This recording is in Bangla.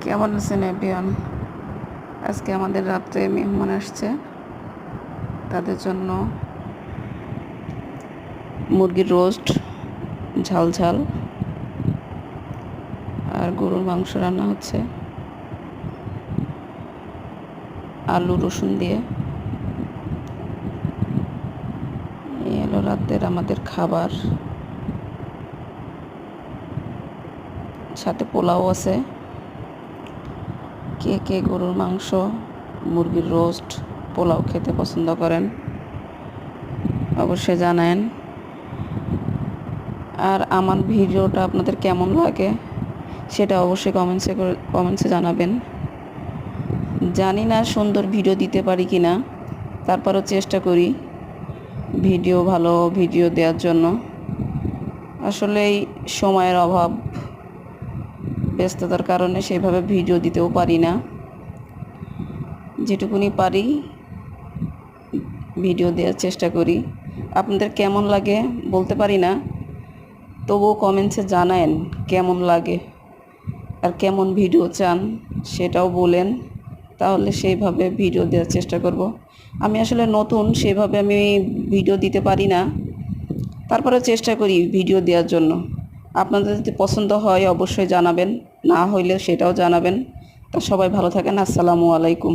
কেমন আছেন এভরিওয়ান? আজকে আমাদের রাত্রে মেহমান আসছে, তাদের জন্য মুরগির রোস্ট, ঝাল ঝাল আর গরুর মাংস রান্না হচ্ছে আলু রসুন দিয়ে। এই হলো রাতের আমাদের খাবার, সাথে পোলাও আছে। কে কে গরুর মাংস, মুরগির রোস্ট, পোলাও খেতে পছন্দ করেন অবশ্যই জানায়েন। আর আমার ভিডিওটা আপনাদের কেমন লাগে সেটা অবশ্যই কমেন্টসে জানাবেন। জানি না সুন্দর ভিডিও দিতে পারি কি না, তারপরও চেষ্টা করি ভালো ভিডিও দেওয়ার জন্য। আসলেই সময়ের অভাব, ব্যস্ততার কারণে সেভাবে ভিডিও দিতেও পারি না। যেটুকুনি পারি ভিডিও দেওয়ার চেষ্টা করি। আপনাদের কেমন লাগে বলতে পারি না, তবুও কমেন্টসে জানায়েন কেমন লাগে আর কেমন ভিডিও চান সেটাও বলেন, তাহলে সেইভাবে ভিডিও দেওয়ার চেষ্টা করব। আমি আসলে নতুন, সেভাবে আমি ভিডিও দিতে পারি না, তারপরে চেষ্টা করি ভিডিও দেওয়ার জন্য। আপনাদের যদি পছন্দ হয় অবশ্যই জানাবেন, না হইলে সেটাও জানাবেন। তা সবাই ভালো থাকেন। আসসালামু আলাইকুম।